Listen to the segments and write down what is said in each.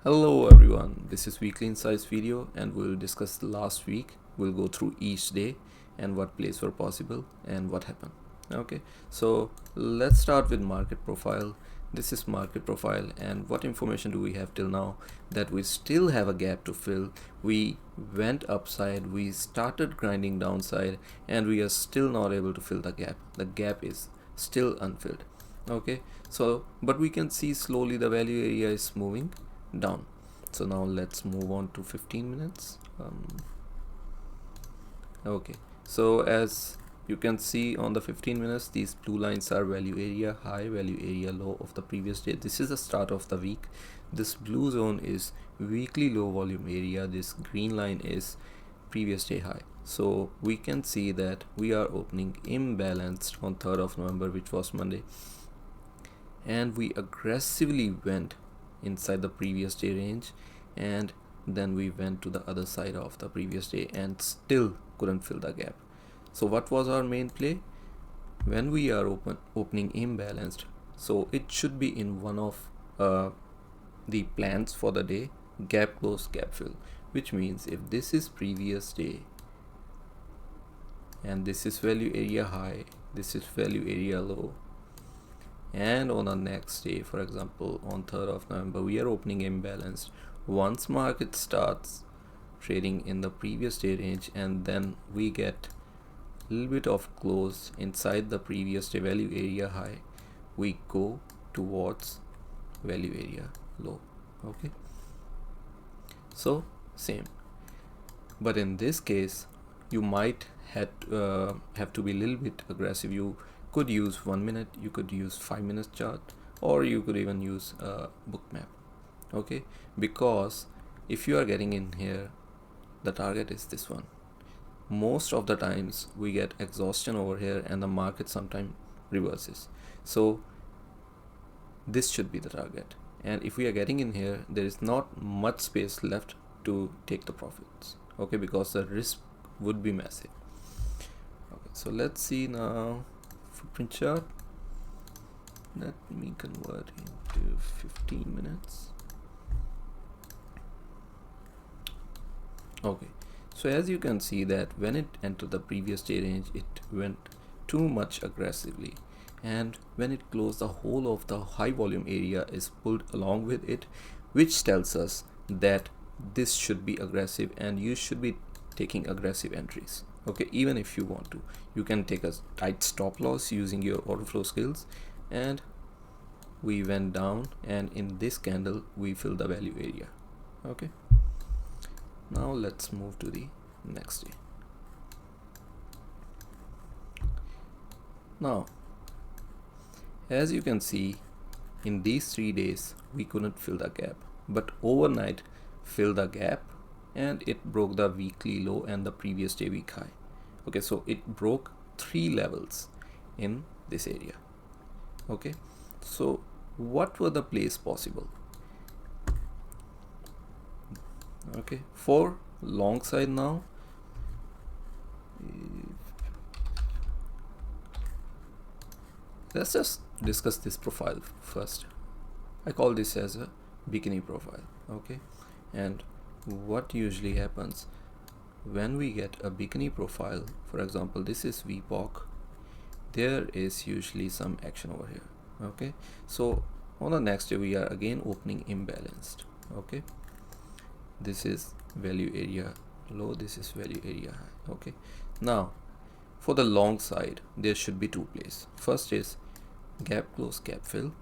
Hello everyone, this is weekly insights video and we'll discuss the last week. We'll go through each day and what plays were possible and what happened. Okay, so let's start with market profile. This is market profile, and what information do we have till now? That we still have a gap to fill. We went upside, we started grinding downside, and we are still not able to fill the gap. The gap is still unfilled. Okay, so but we can see slowly the value area is moving down. So now let's move on to 15 minutes. Okay, so as you can see on the 15 minutes, these blue lines are value area high, value area low of the previous day. This is the start of the week. This blue zone is weekly low volume area. This green line is previous day high. So we can see that we are opening imbalanced on 3rd of November, which was Monday, and we aggressively went inside the previous day range, and then we went to the other side of the previous day and still couldn't fill the gap. So what was our main play? When we are opening imbalanced, so it should be in one of the plans for the day: gap close, gap fill, which means if this is previous day and this is value area high, this is value area low, and on the next day, for example on 3rd of November, we are opening imbalanced. Once market starts trading in the previous day range and then we get a little bit of close inside the previous day value area high, we go towards value area low. Okay, so same, but in this case you might have to be a little bit aggressive. You could use 1 minute, you could use 5 minutes chart, or you could even use a book map. Okay, because if you are getting in here, the target is this one. Most of the times we get exhaustion over here and the market sometimes reverses, so this should be the target. And if we are getting in here, there is not much space left to take the profits. Okay, because the risk would be massive. Okay, so let's see now footprint chart. Let me convert into 15 minutes. Okay, so as you can see that when it entered the previous day range, it went too much aggressively, and when it closed, the whole of the high volume area is pulled along with it, which tells us that this should be aggressive and you should be taking aggressive entries. Okay, even if you want to, you can take a tight stop loss using your order flow skills. And we went down, and in this candle we fill the value area. Okay, now let's move to the next day. Now as you can see, in these 3 days we couldn't fill the gap, but overnight filled the gap and it broke the weekly low and the previous day week high. Okay, so it broke 3 levels in this area. Okay, so what were the plays possible? Okay, for long side now, let's just discuss this profile first. I call this as a bikini profile. Okay, and what usually happens when we get a bikini profile, for example this is VPOC, there is usually some action over here. Okay, so on the next day we are again opening imbalanced. Okay, this is value area low, this is value area high. Okay, now for the long side there should be 2 plays. First is gap close, gap fill,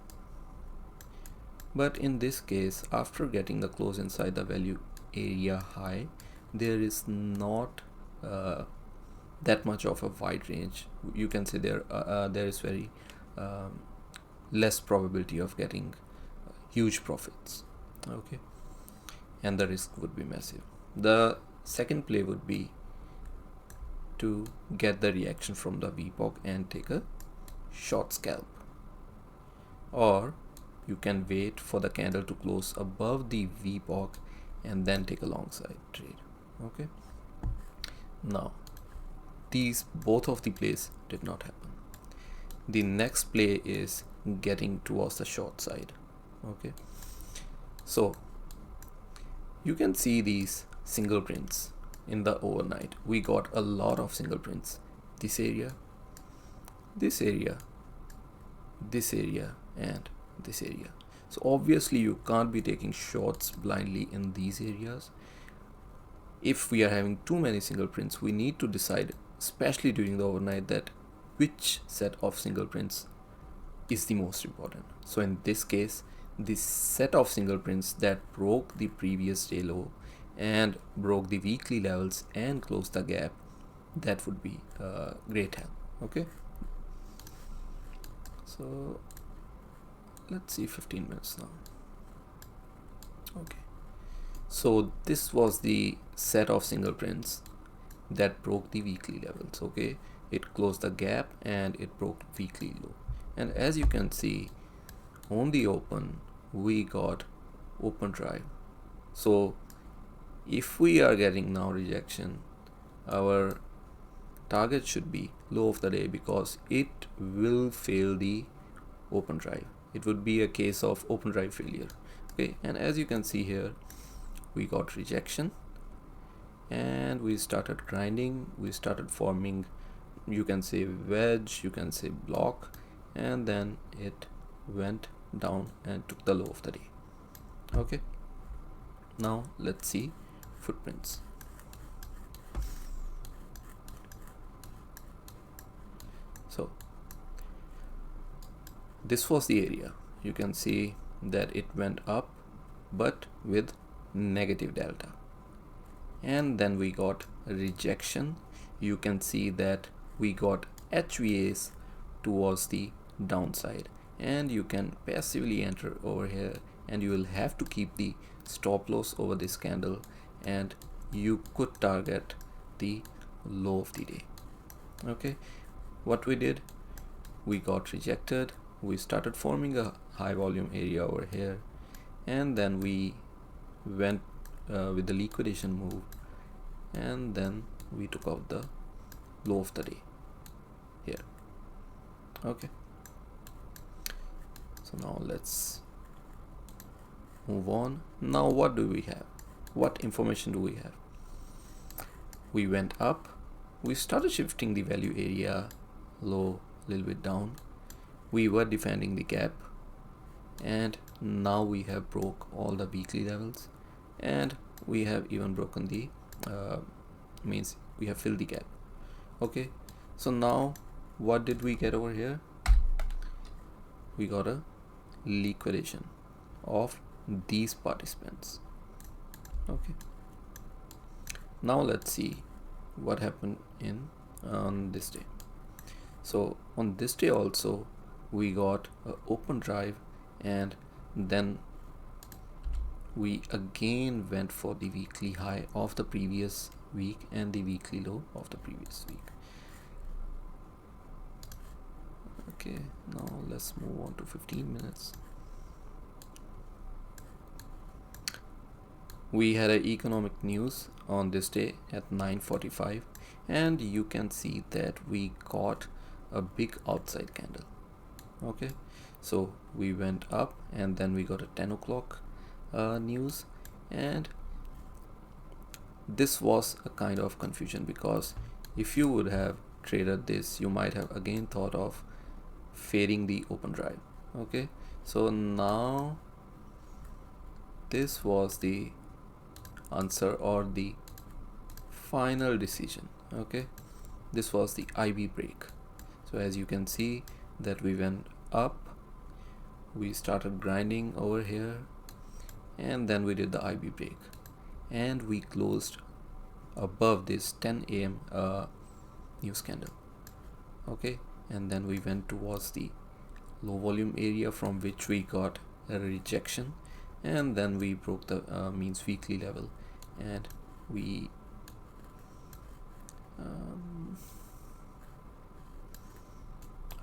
but in this case, after getting the close inside the value area high, there is not that much of a wide range. You can say there is very less probability of getting huge profits. Okay, and the risk would be massive. The second play would be to get the reaction from the VPOC and take a short scalp, or you can wait for the candle to close above the VPOC and then take a long side trade. Okay, now these both of the plays did not happen. The next play is getting towards the short side. Okay, so You can see these single prints in the overnight. We got a lot of single prints. This area, this area, this area, and this area. So obviously you can't be taking shorts blindly in these areas. If we are having too many single prints, we need to decide, especially during the overnight, that which set of single prints is the most important. So in this case, this set of single prints that broke the previous day low and broke the weekly levels and closed the gap, that would be great help. Okay, so let's see 15 minutes now. Okay, so this was the set of single prints that broke the weekly levels. Okay, it closed the gap and it broke weekly low, and as you can see on the open, we got open drive. So if we are getting now rejection, our target should be low of the day, because it will fail the open drive. It would be a case of open drive failure. Okay, and as you can see here, we got rejection and we started grinding. We started forming, you can say wedge, you can say block, and then it went down and took the low of the day. Okay, now let's see footprints. So this was the area. You can see that it went up but with negative delta, and then we got rejection. You can see that we got HVAs towards the downside, and you can passively enter over here, and you will have to keep the stop loss over this candle, and you could target the low of the day. Okay, what we did, we got rejected, we started forming a high volume area over here, and then we went with the liquidation move, and then we took out the low of the day here. Okay, so now let's move on. Now what do we have? What information do we have? We went up, we started shifting the value area low a little bit down, we were defending the gap, and now we have broke all the weekly levels, and we have even broken the means we have filled the gap. Okay, so now what did we get over here? We got a liquidation of these participants. Okay, now let's see what happened on this day. So on this day also we got an open drive, and then we again went for the weekly high of the previous week and the weekly low of the previous week. Okay, now let's move on to 15 minutes. We had an economic news on this day at 9:45, and you can see that we got a big outside candle. Okay, so we went up, and then we got a 10 o'clock news, and this was a kind of confusion, because if you would have traded this, you might have again thought of fading the open drive. Okay, so now this was the answer or the final decision. Okay, this was the IB break. So as you can see that we went up, we started grinding over here, and then we did the IB break, and we closed above this 10 a.m. news candle. Okay, and then we went towards the low volume area from which we got a rejection, and then we broke the means weekly level, and we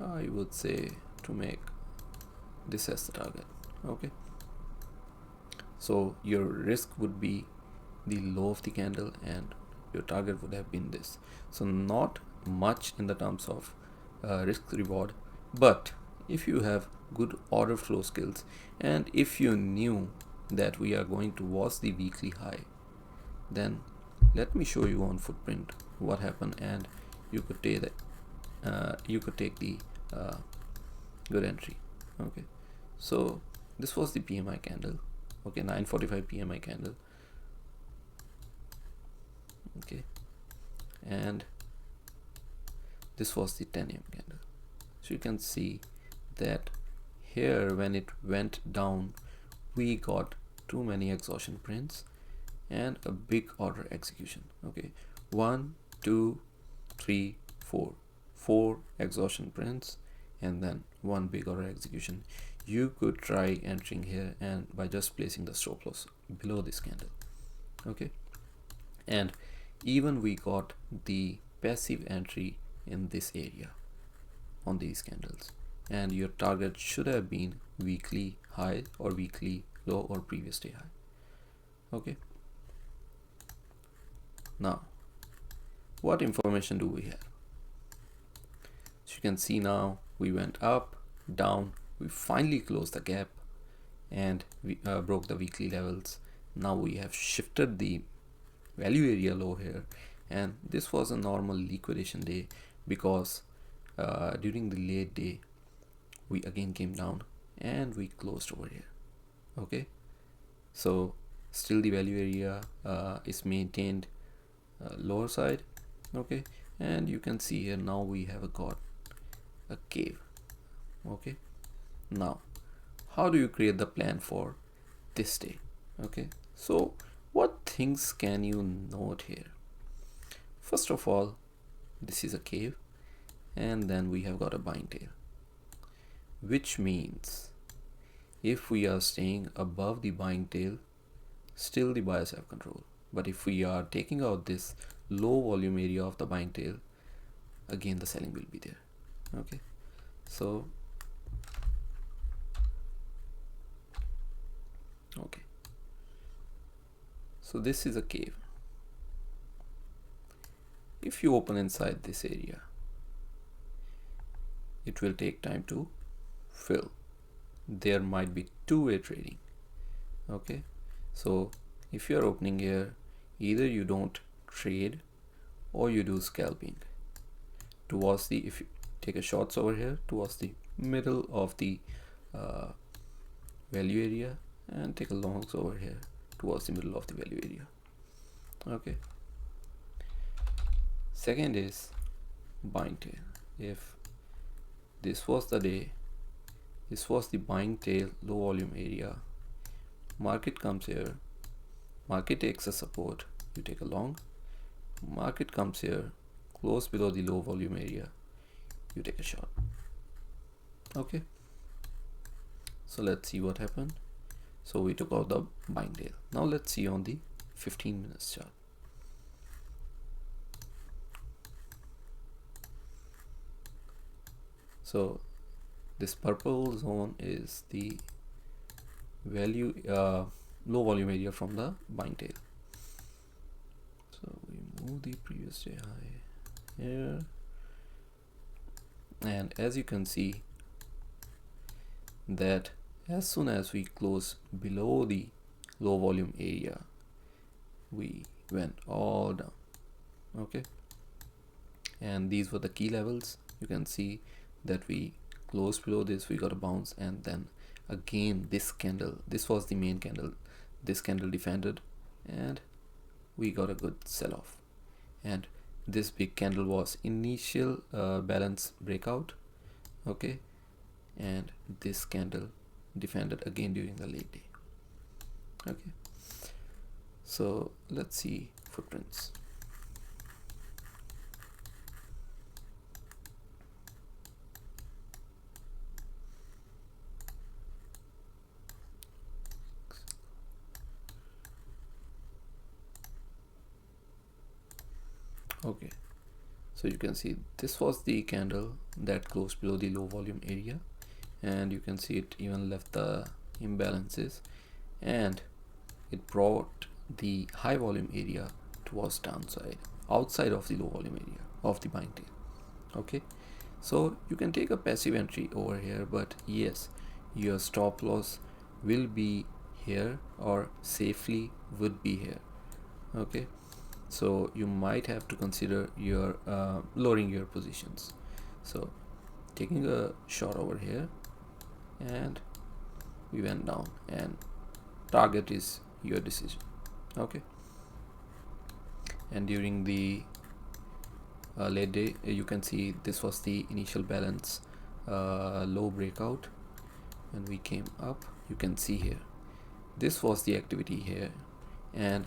I would say to make this as the target. Okay, so your risk would be the low of the candle, and your target would have been this. So not much in the terms of risk reward, but if you have good order flow skills, and if you knew that we are going towards the weekly high, then let me show you on footprint what happened, and you could take the good entry. Okay, so this was the PMI candle. Okay, 9:45 PMI candle. Okay, and this was the 10 AM candle. So you can see that here when it went down, we got too many exhaustion prints and a big order execution. Okay, 1 2 3 4 exhaustion prints and then one big order execution. You could try entering here and by just placing the stop loss below this candle. Okay, and even we got the passive entry in this area on these candles, and your target should have been weekly high or weekly low or previous day high. Okay, now what information do we have? So you can see now we went up, down, we finally closed the gap and we broke the weekly levels. Now we have shifted the value area low here, and this was a normal liquidation day because during the late day we again came down and we closed over here. Okay, so still the value area is maintained lower side. Okay, and you can see here now we have got a cave. Okay, now how do you create the plan for this day? Okay, so what things can you note here? First of all, this is a cave, and then we have got a buying tail, which means if we are staying above the buying tail, still the buyers have control. But if we are taking out this low volume area of the buying tail, again the selling will be there. Okay, so so this is a cave. If you open inside this area, it will take time to fill. There might be two-way trading. Okay, so if you are opening here, either you don't trade or you do scalping towards the, if you take a shots over here towards the middle of the value area, and take a longs over here towards the middle of the value area. Okay, second is buying tail. If this was the day, this was the buying tail low volume area, market comes here, market takes a support, you take a long, market comes here, close below the low volume area, you take a short. Okay, so let's see what happened. So we took out the buying tail. Now let's see on the 15 minutes chart. So this purple zone is the value low volume area from the buying tail. So we move the previous day high here, and as you can see that as soon as we close below the low volume area, we went all down. Okay, and these were the key levels. You can see that we closed below this, we got a bounce, and then again this candle, this was the main candle, this candle defended and we got a good sell-off. And this big candle was initial balance breakout. Okay, and this candle defended again during the late day. Okay, so let's see footprints. Okay, so you can see this was the candle that closed below the low volume area, and you can see it even left the imbalances, and it brought the high volume area towards downside outside of the low volume area of the buying tail. Okay, so you can take a passive entry over here, but yes, your stop loss will be here or safely would be here. Okay, so you might have to consider your lowering your positions. So taking a shot over here, and we went down, and target is your decision. Okay, and during the late day, you can see this was the initial balance low breakout. When we came up, you can see here this was the activity here, and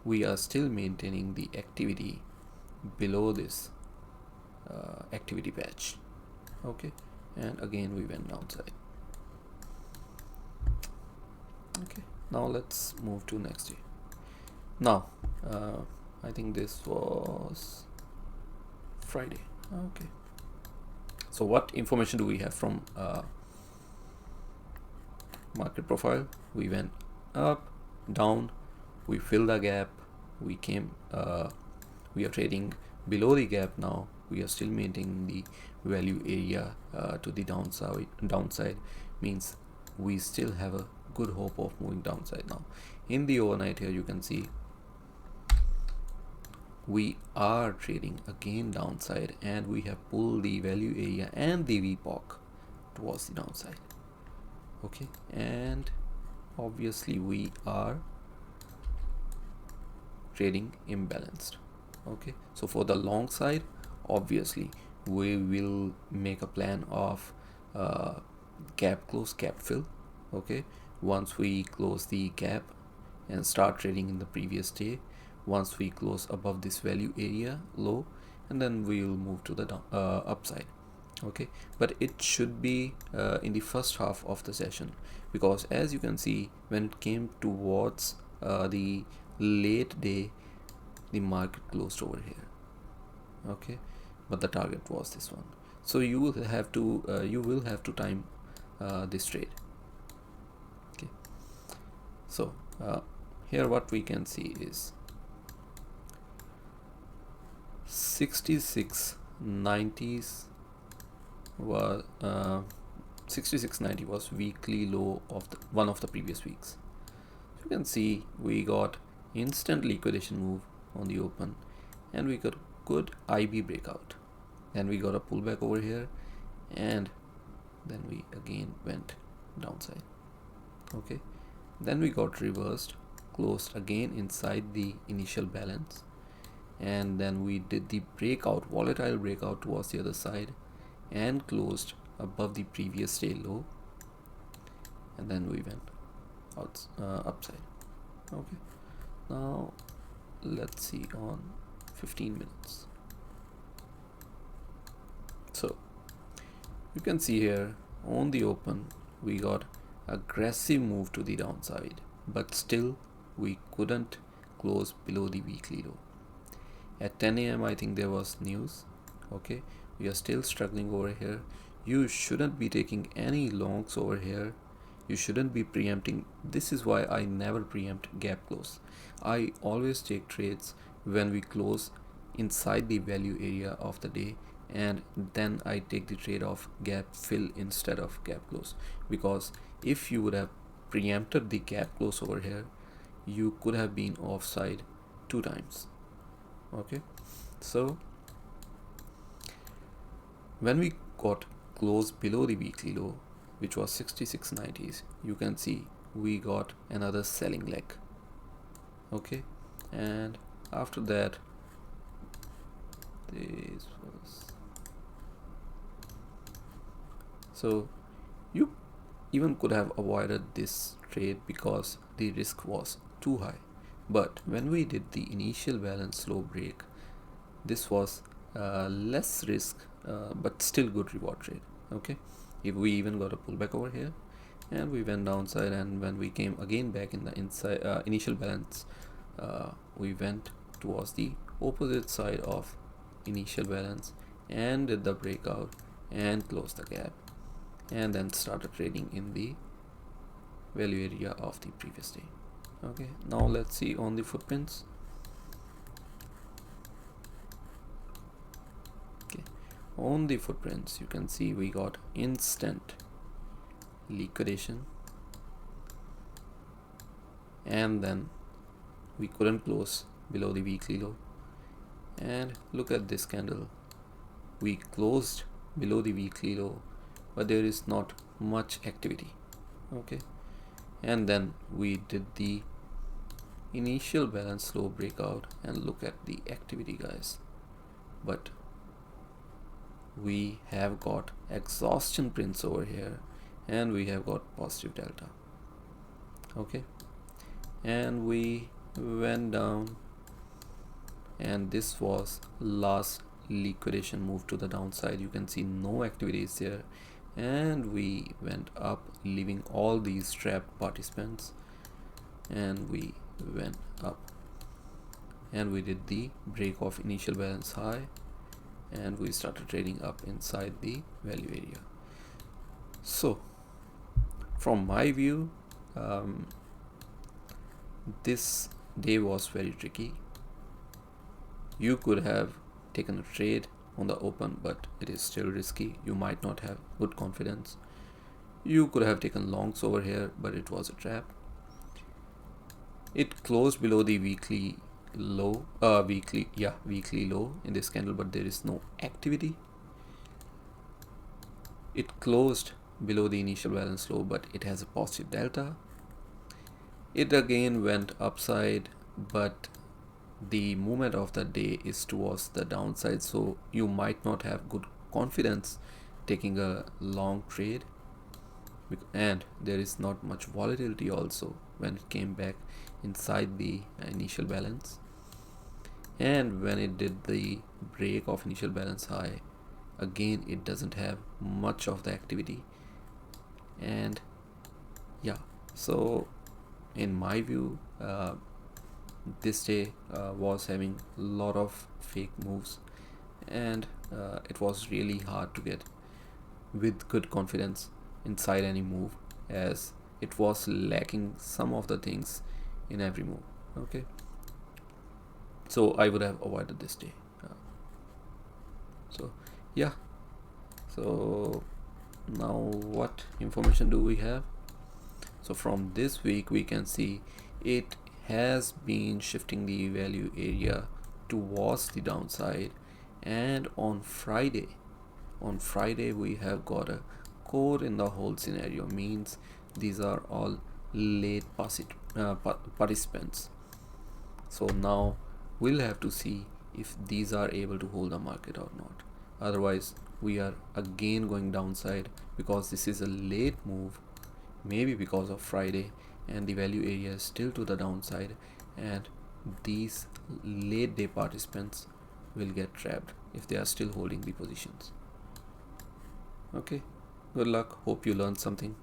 we are still maintaining the activity below this activity patch. Okay, and again we went downside. Okay, now let's move to next day. Now I think this was Friday. Okay, so what information do we have from market profile? We went up, down, we filled the gap, we came we are trading below the gap now. We are still maintaining the value area to the downside means we still have a good hope of moving downside. Now in the overnight here, you can see we are trading again downside, and we have pulled the value area and the VPOC towards the downside. Okay, and obviously we are trading imbalanced. Okay, so for the long side, obviously we will make a plan of gap close, gap fill. Okay, once we close the gap and start trading in the previous day, once we close above this value area low, and then we will move to the upside. Okay, but it should be in the first half of the session, because as you can see, when it came towards the late day, the market closed over here. Okay, but the target was this one, so you will have to time this trade. Okay, so here what we can see is 66.90s was 66.90 was weekly low of one of the previous weeks. So you can see we got instant liquidation move on the open, and we got good IB breakout. Then we got a pullback over here, and then we again went downside. Okay, then we got reversed, closed again inside the initial balance, and then we did the breakout, volatile breakout towards the other side, and closed above the previous day low, and then we went upside. Okay, now let's see on 15 minutes. So you can see here on the open we got aggressive move to the downside, but still we couldn't close below the weekly low. At 10 a.m. I think there was news. Okay, we are still struggling over here. You shouldn't be taking any longs over here. You shouldn't be preempting. This is why I never preempt gap close. I always take trades when we close inside the value area of the day, and then I take the trade of gap fill instead of gap close, because if you would have preempted the gap close over here, you could have been offside 2 times. Okay, so when we got close below the weekly low, which was 66.90s, you can see we got another selling leg. Okay, and after that this was, so you even could have avoided this trade because the risk was too high. But when we did the initial balance slow break, this was less risk, but still good reward trade. Okay, if we even got a pullback over here, and we went downside, and when we came again back in the inside initial balance, we went towards the opposite side of initial balance and did the breakout and closed the gap, and then started trading in the value area of the previous day. Okay, now let's see on the footprints. Okay, on the footprints you can see we got instant liquidation, and then we couldn't close below the weekly low. And look at this candle, we closed below the weekly low, but there is not much activity. Okay, and then we did the initial balance low breakout, and look at the activity, guys. But we have got exhaustion prints over here, and we have got positive delta. Okay, and we went down, and this was last liquidation move to the downside. You can see no activities there, and we went up, leaving all these trapped participants, and we went up, and we did the break of initial balance high, and we started trading up inside the value area. So from my view, this day was very tricky. You could have taken a trade on the open, but it is still risky. You might not have good confidence. You could have taken longs over here, but it was a trap. It closed below the weekly low, weekly low in this candle, but there is no activity. It closed below the initial balance low, but it has a positive delta. It again went upside, but the movement of the day is towards the downside, so you might not have good confidence taking a long trade, and there is not much volatility also when it came back inside the initial balance. And when it did the break of initial balance high, again it doesn't have much of the activity. And yeah, so in my view, this day was having a lot of fake moves, and it was really hard to get with good confidence inside any move, as it was lacking some of the things in every move. Okay, so I would have avoided this day. So yeah, so now what information do we have? So from this week we can see it has been shifting the value area towards the downside, and on Friday we have got a core in the whole scenario, means these are all late participants. So now we'll have to see if these are able to hold the market or not. Otherwise we are again going downside, because this is a late move, maybe because of Friday, and the value area is still to the downside, and these late day participants will get trapped if they are still holding the positions. Okay, good luck, hope you learned something.